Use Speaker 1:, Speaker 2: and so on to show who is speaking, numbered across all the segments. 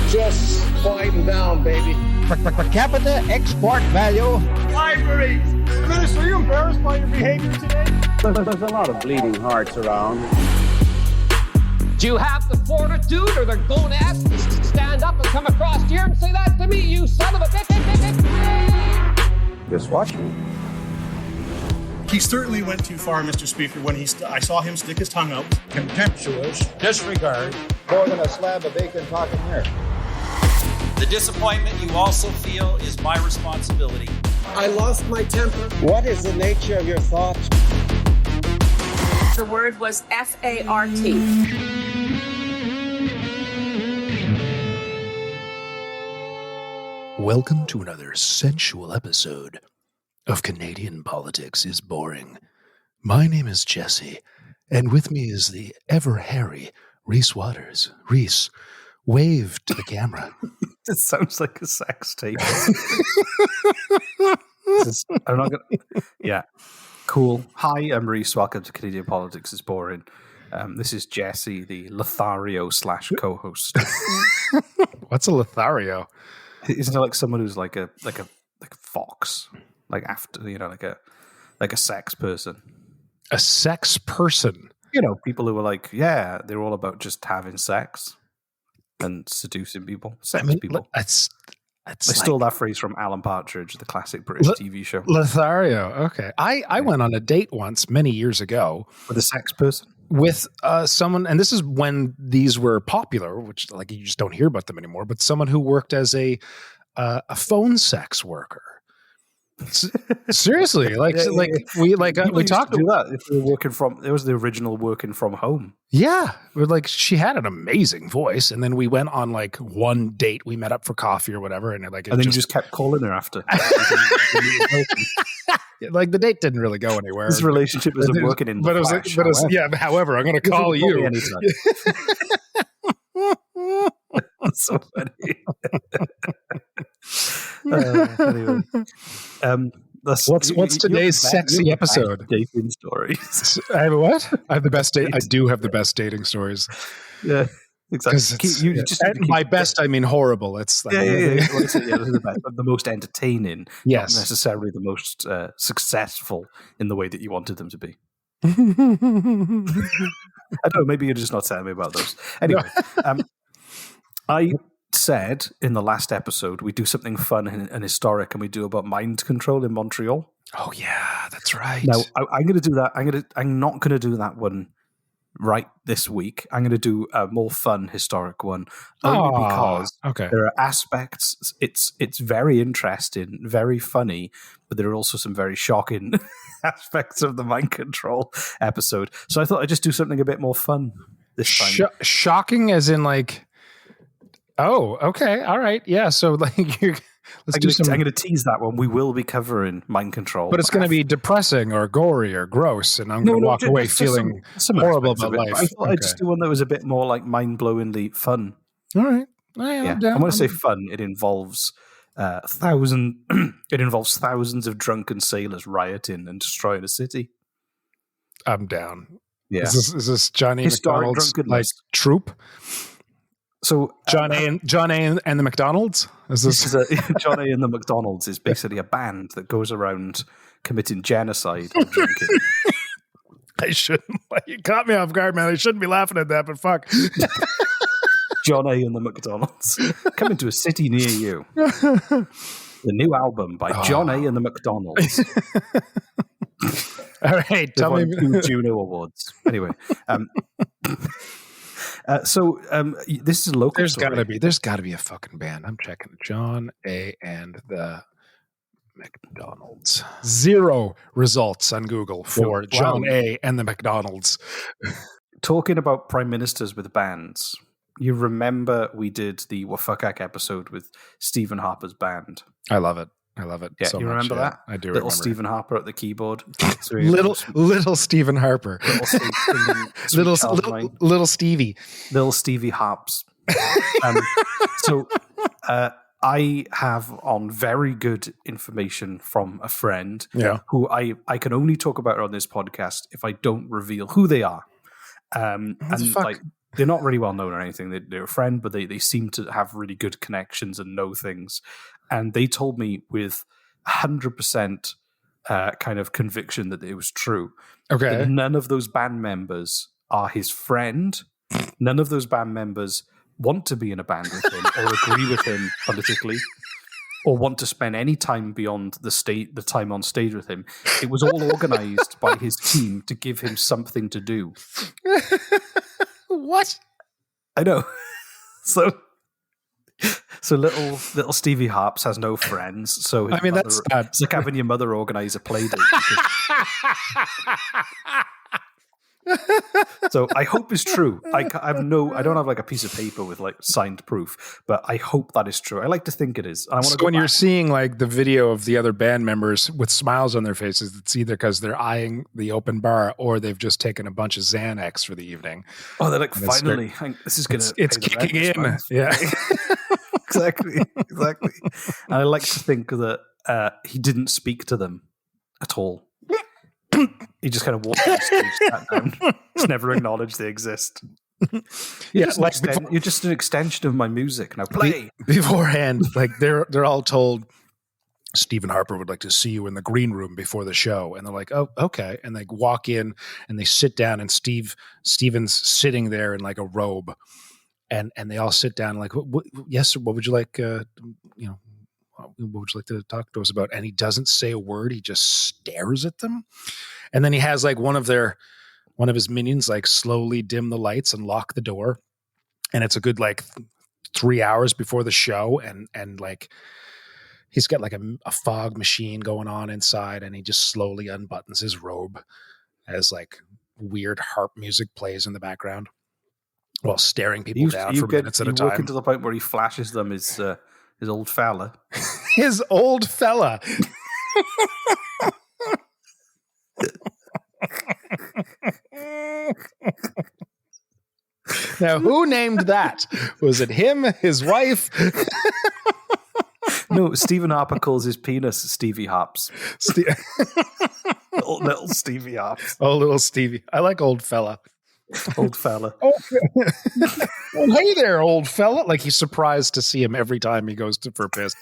Speaker 1: Just quieten down, baby.
Speaker 2: Per capita export value.
Speaker 1: Libraries!
Speaker 3: Minister, are you embarrassed by your behavior today?
Speaker 1: There's a lot of bleeding hearts around.
Speaker 4: Do you have the fortitude or the gonads to stand up and come across here and say that to me, you son of a bitch?
Speaker 1: Just watch me.
Speaker 3: He certainly went too far, Mr. Speaker, when I saw him stick his tongue out.
Speaker 2: Contemptuous disregard.
Speaker 1: More than a slab of bacon talking here.
Speaker 5: The disappointment you also feel is my responsibility.
Speaker 1: I lost my temper. What is the nature of your thoughts?
Speaker 6: The word was F-A-R-T.
Speaker 7: Welcome to another sensual episode of Canadian Politics is Boring. My name is Jesse, and with me is the ever-hairy Reese Waters. Reese, wave to the camera.
Speaker 8: It sounds like a sex tape. I'm not gonna. Yeah, cool. Hi, I'm Reese. Welcome to Canadian Politics is Boring. This is Jesse, the Lothario / co-host.
Speaker 7: What's a Lothario?
Speaker 8: Isn't it like someone who's like a fox, like a sex person?
Speaker 7: A sex person.
Speaker 8: You know, people who are like, yeah, they're all about just having sex and seducing people. People.
Speaker 7: That's
Speaker 8: I stole that phrase from Alan Partridge, the classic British TV show.
Speaker 7: Lothario. Okay. I went on a date once many years ago.
Speaker 8: With a sex person?
Speaker 7: With someone, and this is when these were popular, which like you just don't hear about them anymore, but someone who worked as a phone sex worker. Seriously, we talked
Speaker 8: about that. If we were working from, it was the original working from home.
Speaker 7: Yeah, she had an amazing voice, and then we went on like one date. We met up for coffee or whatever, and
Speaker 8: you just kept calling her after.
Speaker 7: Like the date didn't really go anywhere.
Speaker 8: This relationship wasn't working in.
Speaker 7: However, I'm going to call you.
Speaker 8: That's so funny. Anyway,
Speaker 7: what's today's sexy episode?
Speaker 8: Dating stories.
Speaker 7: I have what? I have the best date. I do have the best dating stories.
Speaker 8: Yeah, exactly.
Speaker 7: By best, I mean horrible. It's like,
Speaker 8: the most entertaining.
Speaker 7: Yes,
Speaker 8: not necessarily the most successful in the way that you wanted them to be. I don't know. Maybe you're just not telling me about those. Anyway, I said in the last episode we do something fun and historic, and we do about mind control in Montreal.
Speaker 7: Oh yeah, that's right.
Speaker 8: Now I'm going to do that. I'm not going to do that one right this week. I'm going to do a more fun historic one, only because there are aspects. It's very interesting, very funny, but there are also some very shocking aspects of the mind control episode. So I thought I'd just do something a bit more fun this time.
Speaker 7: Shocking, as in like. Oh, okay. All right. Yeah. So like I'm
Speaker 8: going to tease that one. We will be covering mind control.
Speaker 7: But it's going to be depressing or gory or gross, and I'm going to walk away feeling horrible about life.
Speaker 8: I thought I'd just do one that was a bit more like mind-blowingly fun.
Speaker 7: All right.
Speaker 8: And when I say fun, it involves thousands of drunken sailors rioting and destroying a city.
Speaker 7: I'm down.
Speaker 8: Yeah.
Speaker 7: Is this Johnny McDonald's like troop?
Speaker 8: So
Speaker 7: John A. and the McDonald's?
Speaker 8: John A. and the McDonald's is basically a band that goes around committing genocide and drinking.
Speaker 7: I shouldn't. You caught me off guard, man. I shouldn't be laughing at that, but fuck.
Speaker 8: John A. and the McDonald's coming to a city near you. The new album by John A. and the McDonald's.
Speaker 7: All right, tell me
Speaker 8: 2 Juno Awards. Anyway. This is a local.
Speaker 7: There's got to be a fucking band. I'm checking John A. and the McDonald's. 0 results on Google for John A. and the McDonald's.
Speaker 8: Talking about prime ministers with bands, you remember we did the Wafakak episode with Stephen Harper's band.
Speaker 7: I love it.
Speaker 8: Yeah,
Speaker 7: so
Speaker 8: you remember
Speaker 7: much,
Speaker 8: that?
Speaker 7: I do.
Speaker 8: Little
Speaker 7: remember.
Speaker 8: Stephen Harper at the keyboard.
Speaker 7: Little Stephen Harper. Little Stevie.
Speaker 8: Little Stevie Harps. I have on very good information from a friend who I can only talk about on this podcast if I don't reveal who they are. they're not really well known or anything. They're a friend, but they seem to have really good connections and know things. And they told me with 100% kind of conviction that it was true.
Speaker 7: Okay.
Speaker 8: That none of those band members are his friend. None of those band members want to be in a band with him or agree with him politically or want to spend any time beyond the time on stage with him. It was all organized by his team to give him something to do.
Speaker 7: What?
Speaker 8: I know. So little Stevie Harps has no friends. So
Speaker 7: I mean, that's not...
Speaker 8: it's like having your mother organize a play date. So I hope it's true. I don't have like a piece of paper with like signed proof, but I hope that is true. I like to think it is. I want to.
Speaker 7: So when you're seeing like the video of the other band members with smiles on their faces, it's either because they're eyeing the open bar or they've just taken a bunch of Xanax for the evening.
Speaker 8: Oh, they're like, finally, this is gonna.
Speaker 7: It's kicking in. Yeah.
Speaker 8: Exactly. And I like to think that he didn't speak to them at all. He just kind of walked on the stage, sat down. Just never acknowledged they exist.
Speaker 7: Yeah,
Speaker 8: You're just an extension of my music. Now play.
Speaker 7: Beforehand, like they're all told Stephen Harper would like to see you in the green room before the show, and they're like, "Oh, okay." And they walk in and they sit down, and Stephen's sitting there in like a robe, and they all sit down like, "Yes, what would you like? What would you like to talk to us about?" And he doesn't say a word. He just stares at them. And then he has like one of his minions like slowly dim the lights and lock the door. And it's a good like 3 hours before the show. And like he's got like a fog machine going on inside, and he just slowly unbuttons his robe as like weird harp music plays in the background while staring people down for minutes at a time.
Speaker 8: You work into the point where he flashes them his old fella.
Speaker 7: His old fella. Now, who named that? Was it him, his wife?
Speaker 8: No, Stephen Harper calls his penis Stevie Harps. Little Stevie Harps.
Speaker 7: Oh, little Stevie. I like old fella.
Speaker 8: Old fella.
Speaker 7: Oh, well, hey there, old fella. Like he's surprised to see him every time he goes for a piss.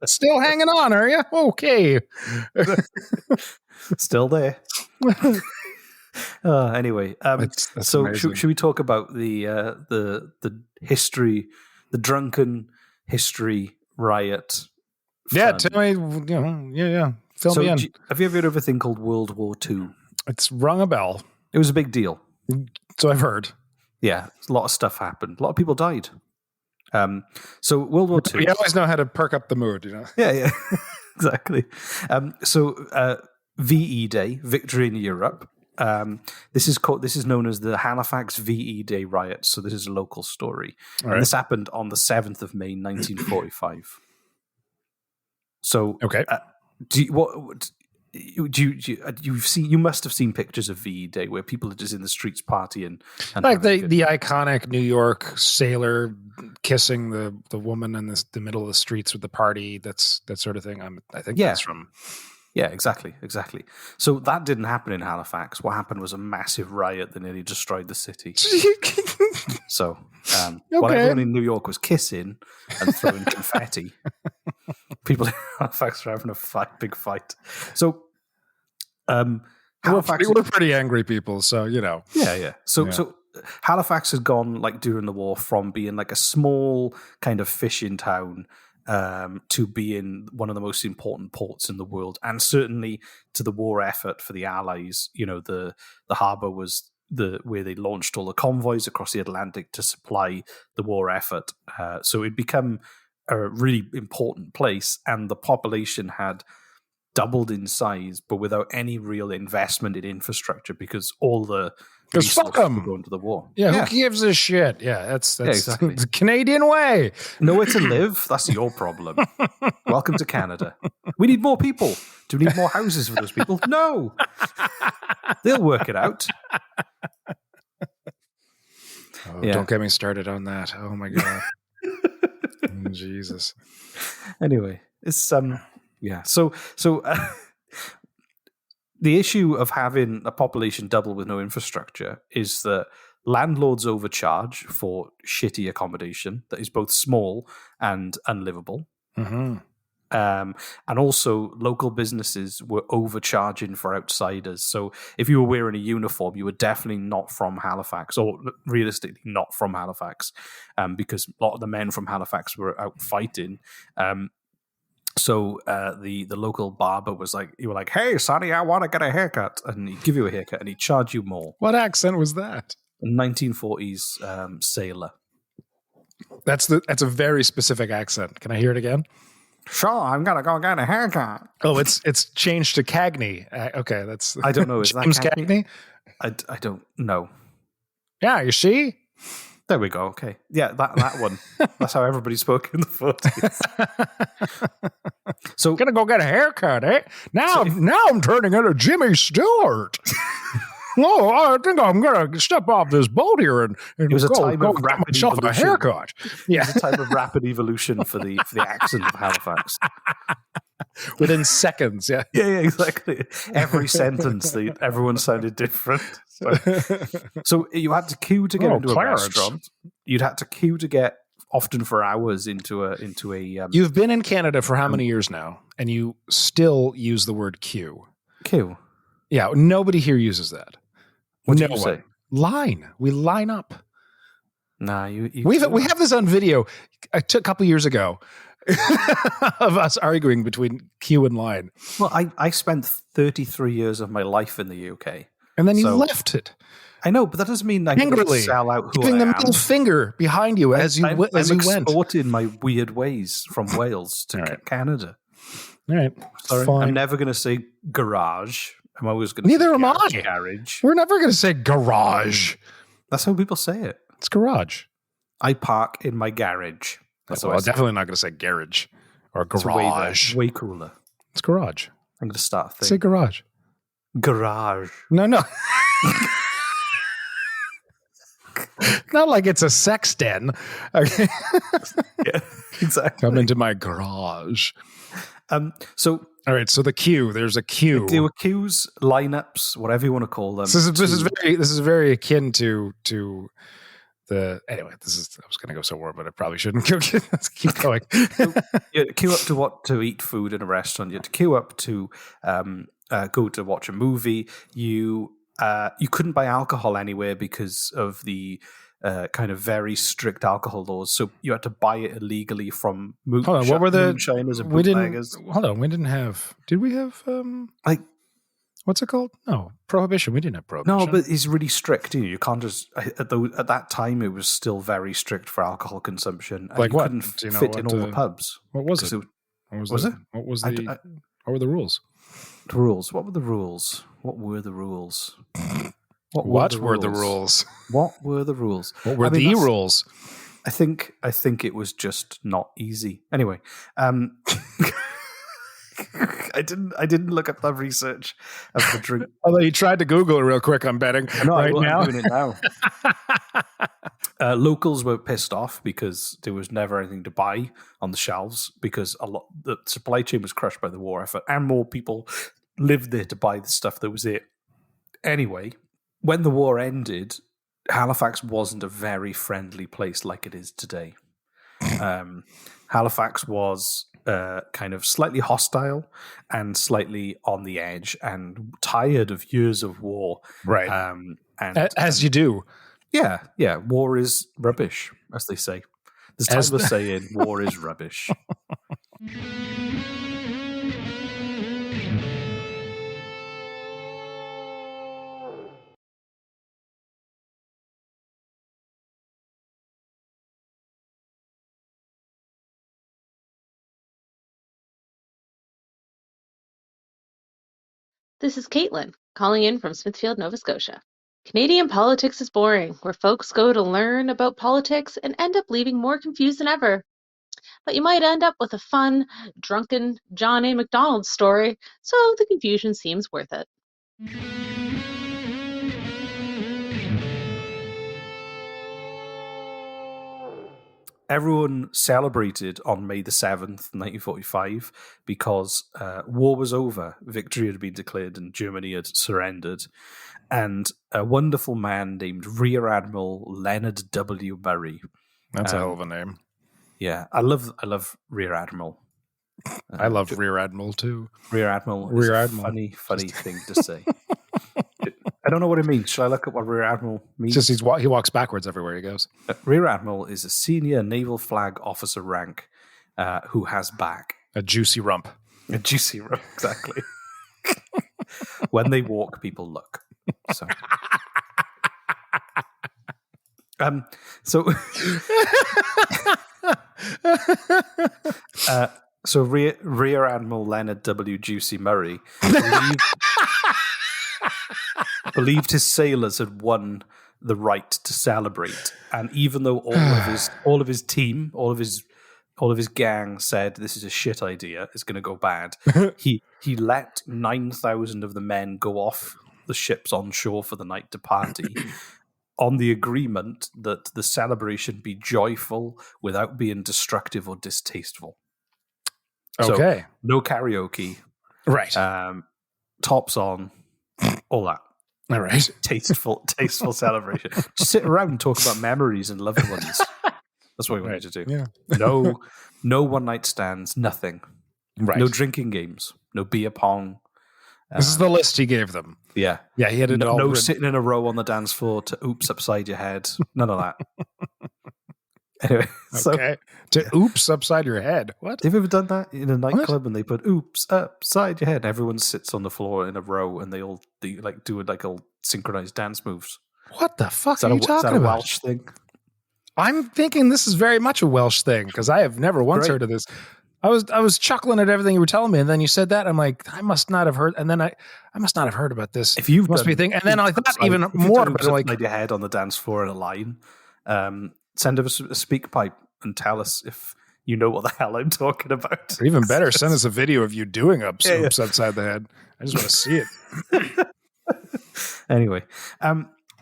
Speaker 7: Still hanging on, are you? Okay.
Speaker 8: Still there. Anyway, that's so should we talk about the history, the drunken history riot?
Speaker 7: Yeah, tell me. Yeah. Fill me in.
Speaker 8: Have you ever heard of a thing called World War II?
Speaker 7: It's rung a bell.
Speaker 8: It was a big deal.
Speaker 7: So I've heard.
Speaker 8: Yeah, a lot of stuff happened. A lot of people died. So World War II.
Speaker 7: You always know how to perk up the mood, you know?
Speaker 8: Yeah, exactly. So VE Day, Victory in Europe. This is known as the Halifax VE Day riots. So this is a local story. And this happened on the 7th of May, 1945. So,
Speaker 7: okay.
Speaker 8: You must have seen pictures of VE Day where people are just in the streets partying, and
Speaker 7: like the iconic New York sailor kissing the woman in the middle of the streets with the party. That sort of thing. I think that's from.
Speaker 8: Yeah, exactly. So that didn't happen in Halifax. What happened was a massive riot that nearly destroyed the city. So while everyone in New York was kissing and throwing confetti, people in Halifax were having a big fight. So
Speaker 7: Halifax, we're pretty angry people, so you know.
Speaker 8: Yeah. So Halifax had gone like during the war from being like a small kind of fishing town to being one of the most important ports in the world, and certainly to the war effort for the Allies. You know, the harbour was where they launched all the convoys across the Atlantic to supply the war effort. So it'd become a really important place, and the population had doubled in size, but without any real investment in infrastructure because all the
Speaker 7: fuck them
Speaker 8: were going to the war.
Speaker 7: Yeah, who gives a shit? Yeah, that's
Speaker 8: exactly
Speaker 7: the Canadian way.
Speaker 8: Nowhere to live? That's your problem. Welcome to Canada. We need more people. Do we need more houses for those people? No. They'll work it out.
Speaker 7: Don't get me started on that. Oh my God. Jesus.
Speaker 8: Anyway, it's So the issue of having a population double with no infrastructure is that landlords overcharge for shitty accommodation that is both small and unlivable.
Speaker 7: Mm-hmm.
Speaker 8: And also, local businesses were overcharging for outsiders. So if you were wearing a uniform, you were definitely not from Halifax, or realistically not from Halifax, because a lot of the men from Halifax were out fighting. So the local barber was like, you were like, "Hey, Sonny, I want to get a haircut," and he'd give you a haircut, and he'd charge you more.
Speaker 7: What accent was that?
Speaker 8: A 1940s sailor.
Speaker 7: That's a very specific accent. Can I hear it again?
Speaker 8: Sure, I'm gonna go get a haircut.
Speaker 7: Oh, it's changed to Cagney. Okay, that's
Speaker 8: I don't know. Is
Speaker 7: James
Speaker 8: that
Speaker 7: Cagney?
Speaker 8: I don't know.
Speaker 7: Yeah, you see.
Speaker 8: There we go. Okay, yeah, that one. That's how everybody spoke in the 40s. So
Speaker 7: gonna go get a haircut, eh? Now I'm turning into Jimmy Stewart. No, I think I'm gonna step off this boat here and
Speaker 8: it was
Speaker 7: go
Speaker 8: a time of
Speaker 7: get
Speaker 8: rapid
Speaker 7: myself
Speaker 8: evolution.
Speaker 7: a haircut. Yeah,
Speaker 8: It was a type of rapid evolution for the accent of Halifax.
Speaker 7: Within seconds. Yeah,
Speaker 8: Yeah, exactly. Every sentence, everyone sounded different. So you had to queue to get into
Speaker 7: Clarence.
Speaker 8: a restaurant. You'd had to queue to get often for hours into a.
Speaker 7: You've been in Canada for how many years now, and you still use the word queue?
Speaker 8: Queue.
Speaker 7: Yeah, nobody here uses that.
Speaker 8: What do you say?
Speaker 7: Line. We line up.
Speaker 8: Nah, you
Speaker 7: We have this on video. I took a couple years ago of us arguing between queue and line.
Speaker 8: Well, I spent 33 years of my life in the UK.
Speaker 7: And then you left it.
Speaker 8: I know, but that doesn't mean I'm going to sell out who
Speaker 7: giving
Speaker 8: I
Speaker 7: the
Speaker 8: am.
Speaker 7: middle finger behind you as you went.
Speaker 8: I'm exporting my weird ways from Wales to Canada.
Speaker 7: All right.
Speaker 8: Sorry,
Speaker 7: fine.
Speaker 8: I'm never going to say garage. I'm always going to
Speaker 7: Neither
Speaker 8: say
Speaker 7: am I.
Speaker 8: Garage.
Speaker 7: We're never going to say garage.
Speaker 8: That's how people say it.
Speaker 7: It's garage.
Speaker 8: I park in my garage. That's
Speaker 7: I'm definitely not going to say garage or garage.
Speaker 8: Way cooler.
Speaker 7: It's garage.
Speaker 8: I'm going to start a thing.
Speaker 7: Say garage.
Speaker 8: Garage.
Speaker 7: No. Not like it's a sex den. Okay.
Speaker 8: Yeah, exactly.
Speaker 7: Come into my garage.
Speaker 8: So
Speaker 7: all right. So the queue. There's a queue.
Speaker 8: There were queues, lineups, whatever you want to call them.
Speaker 7: This is very akin to the. Anyway, I was going to go somewhere, but I probably shouldn't. Let's keep going.
Speaker 8: You had to queue up to eat food in a restaurant. You had to queue up to go to watch a movie. You couldn't buy alcohol anywhere because of the kind of very strict alcohol laws. So you had to buy it illegally from
Speaker 7: moonshiners
Speaker 8: and bootleggers.
Speaker 7: We didn't have. Did we have what's it called? No, prohibition. We didn't have prohibition.
Speaker 8: No, but it's really strict. You can't just at that time it was still very strict for alcohol consumption. And
Speaker 7: like
Speaker 8: you
Speaker 7: what?
Speaker 8: couldn't fit in all the pubs.
Speaker 7: What was it?
Speaker 8: What
Speaker 7: was it? What were the rules?
Speaker 8: The rules. What were the rules? What were the rules?
Speaker 7: What were the rules?
Speaker 8: What were the rules?
Speaker 7: What were the rules?
Speaker 8: I think it was just not easy. Anyway, I didn't look at the research of the drink.
Speaker 7: Although you tried to Google it real quick, I'm betting.
Speaker 8: No,
Speaker 7: right now.
Speaker 8: I'm doing it now. Locals were pissed off because there was never anything to buy on the shelves because the supply chain was crushed by the war effort, and more people lived there to buy the stuff that was it. Anyway, when the war ended, Halifax wasn't a very friendly place like it is today. Halifax was kind of slightly hostile and slightly on the edge and tired of years of war.
Speaker 7: Right. As you do.
Speaker 8: Yeah. War is rubbish, as they say. There's time of saying war is rubbish.
Speaker 9: This is Caitlin, calling in from Smithfield, Nova Scotia. Canadian politics is boring, where folks go to learn about politics and end up leaving more confused than ever. But you might end up with a fun, drunken John A. Macdonald story, so the confusion seems worth it.
Speaker 8: everyone celebrated on May the 7th, 1945, because war was over. Victory had been declared and Germany had surrendered. And a wonderful man named Rear Admiral Leonard W. Murray.
Speaker 10: That's a hell of a name.
Speaker 8: Yeah, I love Rear Admiral.
Speaker 10: I love Rear Admiral too.
Speaker 8: Rear Admiral is a funny thing to say. I don't know what it means. Shall I look up what Rear Admiral means?
Speaker 10: Just he walks backwards everywhere he goes.
Speaker 8: Rear Admiral is a senior naval flag officer rank who has back.
Speaker 10: A juicy rump.
Speaker 8: A juicy rump, exactly. When they walk, people look. So, so Rear Admiral Leonard W. Juicy Murray believed his sailors had won the right to celebrate, and even though all of his team, all of his gang said this is a shit idea, it's going to go bad, he let 9,000 of the men go off the ships on shore for the night to party on the agreement that the celebration be joyful without being destructive or distasteful.
Speaker 10: Okay.
Speaker 8: So, no karaoke.
Speaker 10: Right.
Speaker 8: Tops on, all that.
Speaker 10: All right.
Speaker 8: Tasteful celebration. Just sit around and talk about memories and loved ones. That's what we wanted to do.
Speaker 10: Yeah.
Speaker 8: No one night stands, nothing.
Speaker 10: Right.
Speaker 8: No drinking games, no beer pong.
Speaker 10: This is the list he gave them.
Speaker 8: Yeah.
Speaker 10: Yeah, he had it all.
Speaker 8: No sitting in a row on the dance floor to oops upside your head. None of that. Anyway.
Speaker 10: Okay. To oops upside your head. What?
Speaker 8: Have you ever done that in a nightclub and they put oops upside your head? Everyone sits on the floor in a row and they all do all synchronized dance moves.
Speaker 10: What the fuck are you talking about?
Speaker 8: Is that a Welsh thing?
Speaker 10: I'm thinking this is very much a Welsh thing because I have never once heard of this. I was chuckling at everything you were telling me, and then you said that. I'm like, I must not have heard. And then I must not have heard about this.
Speaker 8: If you
Speaker 10: must be a thing. And then I thought even more about
Speaker 8: like your head on the dance floor in a line. Send us a speak pipe and tell us if you know what the hell I'm talking about.
Speaker 10: Or even better, send us a video of you doing oops upside the head. I just want to see it.
Speaker 8: Anyway,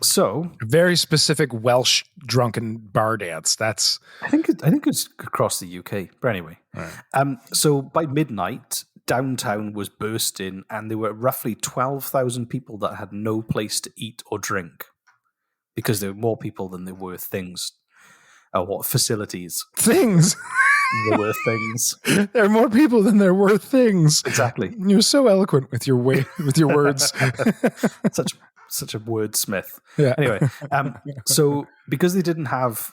Speaker 8: so
Speaker 10: very specific Welsh drunken bar dance. That's
Speaker 8: I think it's across the UK. But anyway,
Speaker 10: right.
Speaker 8: So by midnight, downtown was bursting, and there were roughly 12,000 people that had no place to eat or drink because there were more people than there were things. Facilities?
Speaker 10: Things.
Speaker 8: There were things.
Speaker 10: There are more people than there were things.
Speaker 8: Exactly.
Speaker 10: You're so eloquent with your words.
Speaker 8: Such a wordsmith.
Speaker 10: Yeah.
Speaker 8: Anyway, so because they didn't have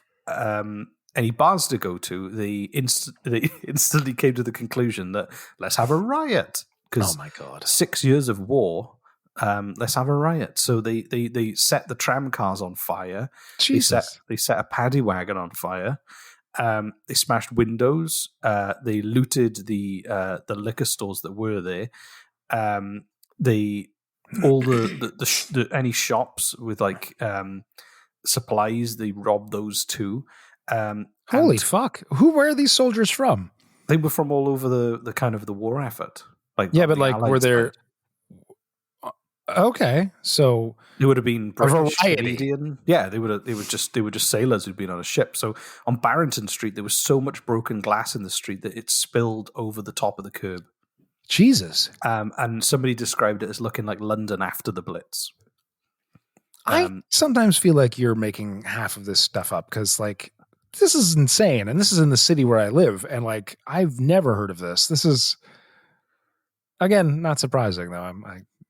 Speaker 8: any bars to go to, they instantly came to the conclusion that let's have a riot.
Speaker 10: Oh my God!
Speaker 8: 6 years of war. Let's have a riot. So they set the tram cars on fire.
Speaker 10: Jesus.
Speaker 8: They set a paddy wagon on fire. They smashed windows. They looted the liquor stores that were there. Any shops with like supplies, they robbed those too.
Speaker 10: Holy fuck! Who were these soldiers from?
Speaker 8: They were from all over the kind of the war effort. Like
Speaker 10: but like were there? Okay, so
Speaker 8: they would have been British,
Speaker 10: variety.
Speaker 8: Canadian. Yeah, they were just sailors who'd been on a ship. So on Barrington Street, there was so much broken glass in the street that it spilled over the top of the curb.
Speaker 10: Jesus.
Speaker 8: And somebody described it as looking like London after the Blitz.
Speaker 10: I sometimes feel like you're making half of this stuff up because, like, this is insane. And this is in the city where I live. And, like, I've never heard of this. This is, again, not surprising, though.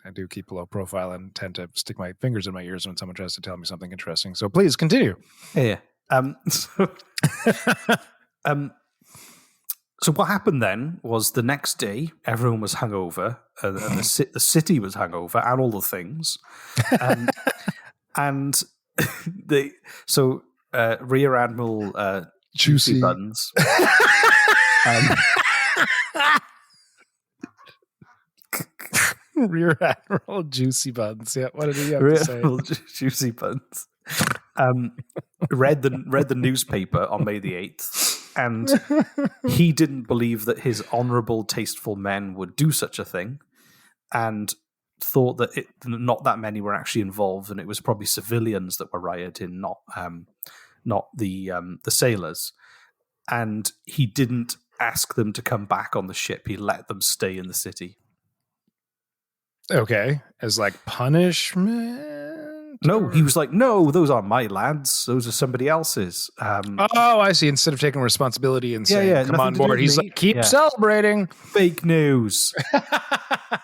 Speaker 10: I do keep a low profile and tend to stick my fingers in my ears when someone tries to tell me something interesting. So please continue.
Speaker 8: Yeah. So what happened then was the next day, everyone was hungover, and the city was hungover, and all the things. And Rear Admiral Juicy Buns.
Speaker 10: Rear Admiral Juicy Buns. Yeah, what did he have
Speaker 8: Rear
Speaker 10: to say?
Speaker 8: Admiral Juicy Buns. Read the newspaper on May the 8th, and he didn't believe that his honourable, tasteful men would do such a thing, and thought that not that many were actually involved, and it was probably civilians that were rioting, not the sailors. and he didn't ask them to come back on the ship. He let them stay in the city.
Speaker 10: Okay, as like punishment?
Speaker 8: No, he was like, no, those aren't my lads. Those are somebody else's.
Speaker 10: Oh, I see. Instead of taking responsibility and saying, come on board, he's like, keep celebrating.
Speaker 8: Fake news.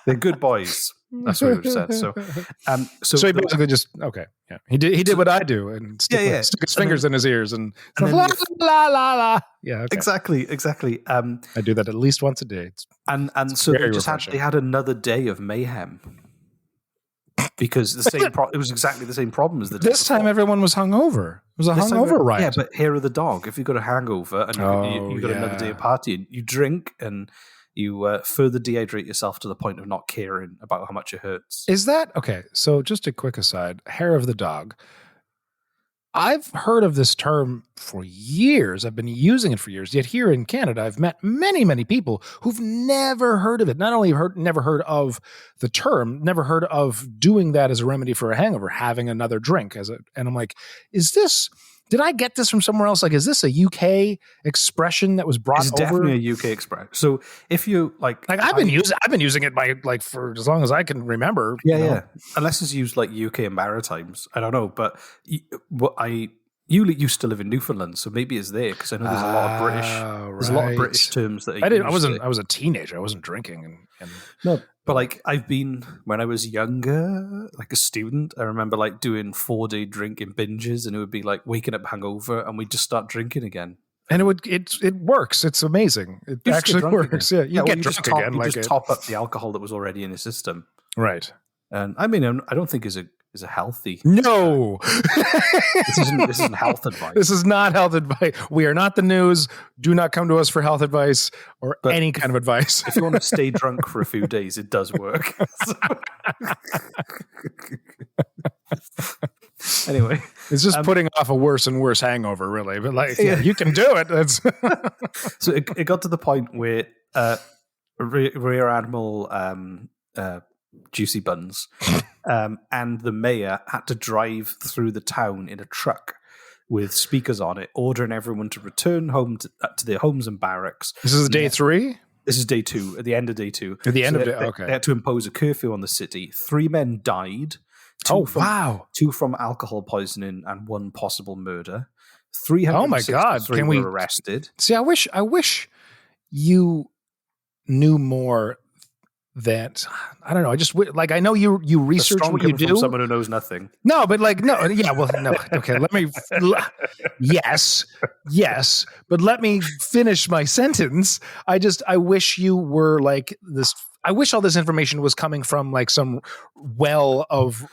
Speaker 8: They're good boys. That's what he would have said. So
Speaker 10: he basically just, okay. Yeah. He did what I do and stuck his fingers in his ears and la, la, la, la. Yeah, okay.
Speaker 8: Exactly.
Speaker 10: I do that at least once a day.
Speaker 8: And so they had another day of mayhem. Because it was exactly the same problem as the day
Speaker 10: this time everyone was hungover. It was a hungover riot.
Speaker 8: Yeah, but hair of the dog. If you've got a hangover and you've got another day of partying, you drink and you further dehydrate yourself to the point of not caring about how much it hurts.
Speaker 10: Is that okay? So just a quick aside, hair of the dog. I've heard of this term for years. I've been using it for years. Yet here in Canada, I've met many, many people who've never heard of it. Not only never heard of the term, never heard of doing that as a remedy for a hangover, having another drink. And I'm like, did I get this from somewhere else? Like, is this a UK expression that was brought over?
Speaker 8: It's definitely a UK expression. So if you
Speaker 10: I've been using it for as long as I can remember.
Speaker 8: Yeah. Unless it's used like UK and Maritimes, I don't know. But you used to live in Newfoundland, so maybe it's there because I know there's a lot of British. There's a lot of British terms that
Speaker 10: I was a teenager. I wasn't drinking, and
Speaker 8: no. But I've been when I was younger, like a student. I remember doing 4-day drinking binges, and it would be like waking up hungover, and we'd just start drinking again.
Speaker 10: And it works. It's amazing. It actually works.
Speaker 8: Again.
Speaker 10: Yeah, you get drunk again.
Speaker 8: You just top up the alcohol that was already in your system,
Speaker 10: right?
Speaker 8: And I mean, I don't think is a healthy.
Speaker 10: No,
Speaker 8: this isn't health advice.
Speaker 10: This is not health advice. We are not the news. Do not come to us for health advice or any kind of advice.
Speaker 8: If you want to stay drunk for a few days, it does work. Anyway,
Speaker 10: it's just putting off a worse and worse hangover, really. But you can do it. That's
Speaker 8: so it got to the point where Rear Admiral Juicy Buns and the mayor had to drive through the town in a truck with speakers on it, ordering everyone to return home to their homes and barracks.
Speaker 10: This is day 3?
Speaker 8: This is day 2, at the end of day 2.
Speaker 10: At the end of day, okay.
Speaker 8: They had to impose a curfew on the city. 3 men died. 2 from alcohol poisoning and 1 possible murder. 363 were arrested.
Speaker 10: See, I wish you knew more. That I don't know. I just I know you research what you do.
Speaker 8: From someone who knows nothing.
Speaker 10: No, but no. Yeah, well, no. Okay, let me. Yes, but let me finish my sentence. I wish you were like this. I wish all this information was coming from some well of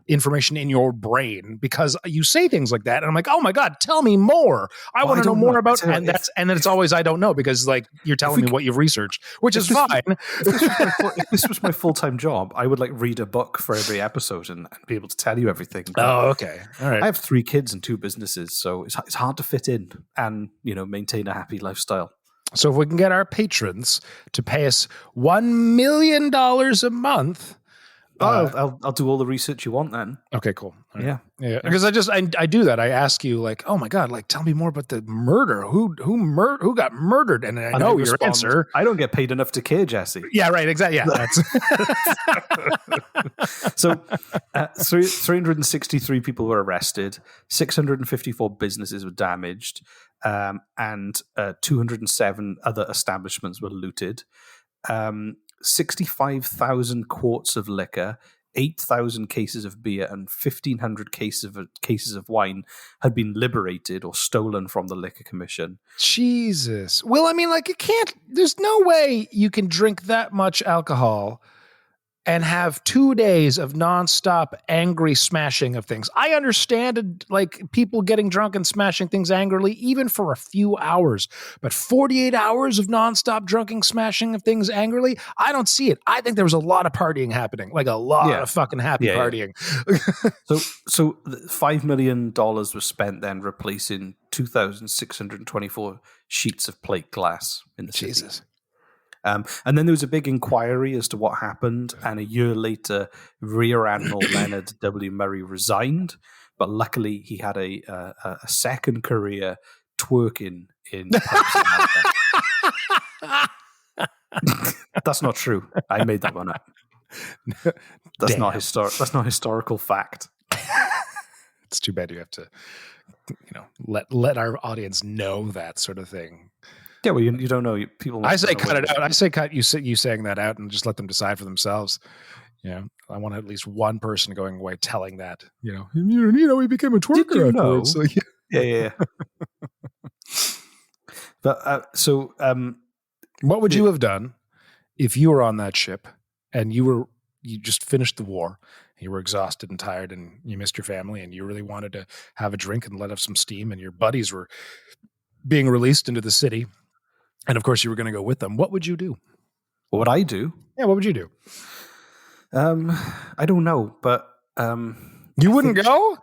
Speaker 10: information in your brain, because you say things like that and I'm like, oh my God, tell me more. I want to know more about and then it's always I don't know, because you're telling me what you've researched, which is fine.
Speaker 8: If this was my full-time job, I would read a book for every episode and be able to tell you everything.
Speaker 10: But okay. All right.
Speaker 8: I have 3 kids and 2 businesses, so it's hard to fit in and maintain a happy lifestyle.
Speaker 10: So if we can get our patrons to pay us $1 million a month,
Speaker 8: I'll do all the research you want then.
Speaker 10: Okay, cool.
Speaker 8: Right.
Speaker 10: Yeah. Because I do that. I ask you oh my God, tell me more about the murder. Who got murdered? And I know your answer.
Speaker 8: I don't get paid enough to care, Jesse.
Speaker 10: Yeah, right. Exactly. Yeah.
Speaker 8: So 363 people were arrested. 654 businesses were damaged, and 207 other establishments were looted. 65,000 quarts of liquor, 8,000 cases of beer, and 1,500 cases of wine had been liberated or stolen from the Liquor Commission.
Speaker 10: Jesus. Well, I mean, it can't. There's no way you can drink that much alcohol and have 2 days of nonstop angry smashing of things. I understand people getting drunk and smashing things angrily, even for a few hours, but 48 hours of nonstop drunking, smashing of things angrily, I don't see it. I think there was a lot of partying happening, a lot of fucking happy partying.
Speaker 8: Yeah. So $5 million was spent then replacing 2,624 sheets of plate glass in the city.
Speaker 10: Jesus.
Speaker 8: And then there was a big inquiry as to what happened, and a year later, Rear Admiral Leonard W. Murray resigned, but luckily he had a second career twerking in person like that. That's not true. I made that one up. That's not historical fact.
Speaker 10: It's too bad you have to, let our audience know that sort of thing.
Speaker 8: Yeah, well, you don't know. People.
Speaker 10: I say cut it out. I say cut you saying that out and just let them decide for themselves. I want at least one person going away telling that. He became a twerker afterwards. So,
Speaker 8: yeah. But
Speaker 10: what would you have done if you were on that ship and you just finished the war, you were exhausted and tired, and you missed your family, and you really wanted to have a drink and let off some steam, and your buddies were being released into the city, and of course you were going to go with them? What would you do?
Speaker 8: What would I do?
Speaker 10: Yeah, what would you do?
Speaker 8: I don't know, but
Speaker 10: you wouldn't go?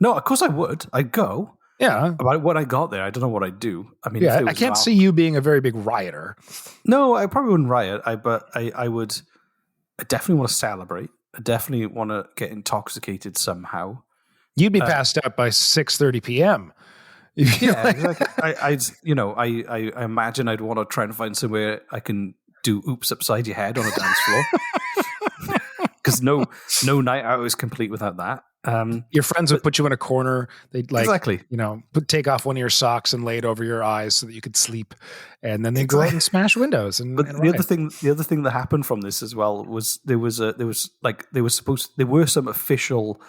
Speaker 8: No, of course I would. I'd go.
Speaker 10: Yeah.
Speaker 8: About what I got there, I don't know what I'd do. I mean,
Speaker 10: yeah, I can't see you being a very big rioter.
Speaker 8: No, I probably wouldn't riot. But I would. I definitely want to celebrate. I definitely want to get intoxicated somehow.
Speaker 10: You'd be passed out by 6:30 p.m.
Speaker 8: Yeah, exactly. I imagine I'd want to try and find somewhere I can do oops upside your head on a dance floor. Because no night out is complete without that.
Speaker 10: Your friends would put you in a corner. They'd
Speaker 8: exactly,
Speaker 10: take off one of your socks and lay it over your eyes so that you could sleep, and then they'd go out and smash windows.
Speaker 8: But the other thing that happened from this as well was there were some official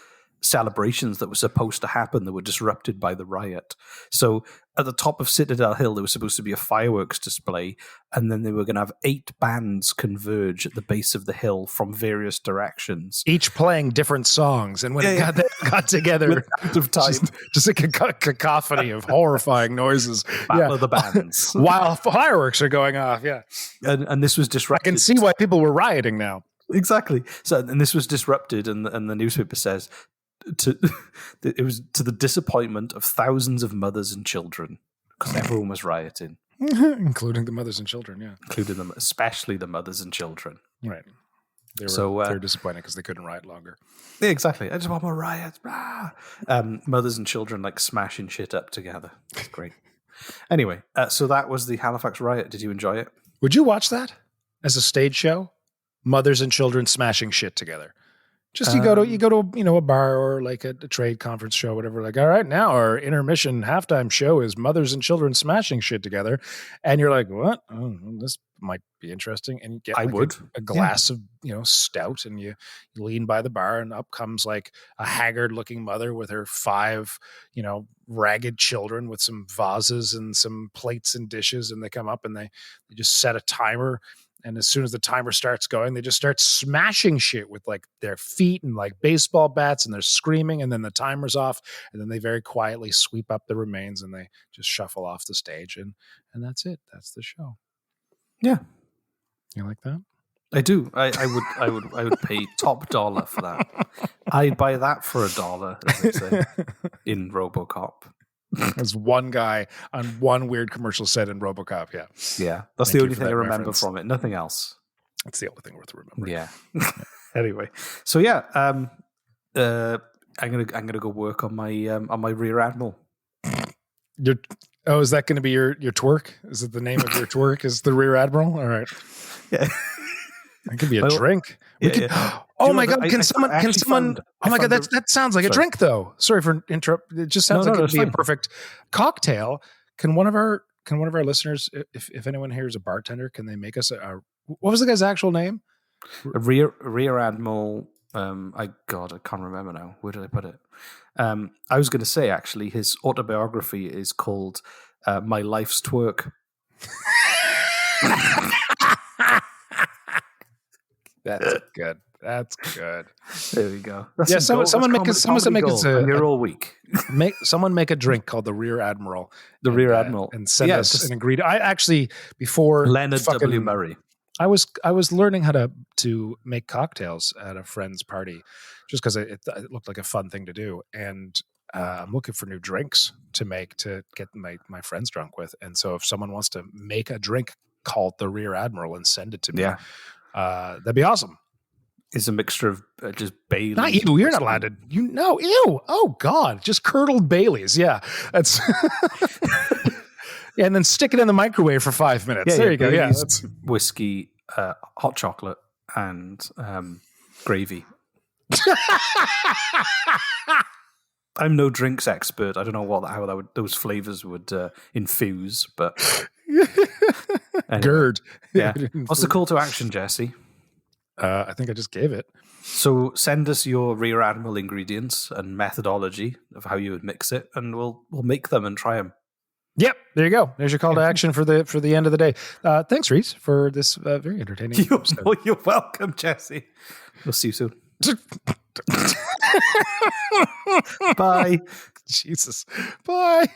Speaker 8: celebrations that were supposed to happen that were disrupted by the riot. So at the top of Citadel Hill, there was supposed to be a fireworks display, and then they were going to have 8 bands converge at the base of the hill from various directions,
Speaker 10: each playing different songs. And when it got together,
Speaker 8: out of time,
Speaker 10: just a cacophony of horrifying noises.
Speaker 8: Battle of the bands
Speaker 10: while fireworks are going off. Yeah,
Speaker 8: and this was disrupted.
Speaker 10: I can see why people were rioting now.
Speaker 8: Exactly. So, and this was disrupted, and the newspaper says. It was to the disappointment of thousands of mothers and children, because everyone was rioting,
Speaker 10: including the mothers and children. Yeah,
Speaker 8: including them, especially the mothers and children.
Speaker 10: Right. They're disappointed because they couldn't riot longer.
Speaker 8: Yeah, exactly. I just want more riots. Mothers and children like smashing shit up together. It's great. Anyway, so that was the Halifax riot. Did you enjoy it?
Speaker 10: Would you watch that as a stage show? Mothers and children smashing shit together. Just you go to a bar or like a trade conference show, whatever. Like, all right, now our intermission halftime show is mothers and children smashing shit together, and you're like, what? Oh, this might be interesting. And you get a glass of stout, and you lean by the bar, and up comes like a haggard looking mother with her 5 ragged children with some vases and some plates and dishes, and they come up and they just set a timer. And as soon as the timer starts going, they just start smashing shit with like their feet and like baseball bats, and they're screaming, and then the timer's off, and then they very quietly sweep up the remains and they just shuffle off the stage, and that's it. That's the show.
Speaker 8: Yeah.
Speaker 10: You like that?
Speaker 8: I do. I would pay top dollar for that. I'd buy that for $1, as they say in RoboCop.
Speaker 10: There's one guy on one weird commercial set in RoboCop.
Speaker 8: Yeah. That's the only thing I remember from it. Nothing else.
Speaker 10: That's the only thing worth remembering.
Speaker 8: Yeah. Anyway, so yeah, I'm gonna go work on my rear admiral.
Speaker 10: Is that going to be your twerk? Is it the name of your twerk? Is the rear admiral? All right.
Speaker 8: Yeah.
Speaker 10: That could be a drink. Oh my God! Can someone? Oh my God! That sounds like a drink, though. Sorry for interrupt. It just sounds like it would be a perfect cocktail. Can one of our listeners, if anyone here is a bartender, can they make us a? What was the guy's actual name?
Speaker 8: A rear admiral. I can't remember now. Where did I put it? I was going to say actually, his autobiography is called "My Life's Twerk."
Speaker 10: That's good. That's good.
Speaker 8: There we go.
Speaker 10: Someone make us
Speaker 8: you're all week.
Speaker 10: Someone make a drink called the Rear Admiral.
Speaker 8: The Rear Admiral,
Speaker 10: and send us an ingredient. I actually before
Speaker 8: Leonard W. Murray.
Speaker 10: I was learning how to make cocktails at a friend's party, just because it looked like a fun thing to do, and I'm looking for new drinks to make to get my friends drunk with. And so if someone wants to make a drink called the Rear Admiral and send it to me, that'd be awesome.
Speaker 8: It's a mixture of just Baileys.
Speaker 10: Not you. You're not allowed to. Ew. Oh God. Just curdled Baileys. Yeah. That's Yeah, and then stick it in the microwave for 5 minutes. There you go. Yeah,
Speaker 8: that's whiskey, hot chocolate, and gravy. I'm no drinks expert. I don't know how those flavors would infuse, but anyway.
Speaker 10: GERD.
Speaker 8: Yeah. What's the call to action, Jesse?
Speaker 10: I think I just gave it.
Speaker 8: So send us your Rear Admiral ingredients and methodology of how you would mix it, and we'll make them and try them.
Speaker 10: Yep, there you go. There's your call to action for the end of the day. Thanks, Reese, for this very entertaining episode.
Speaker 8: You're welcome, Jesse. We'll see you soon.
Speaker 10: Bye. Jesus. Bye.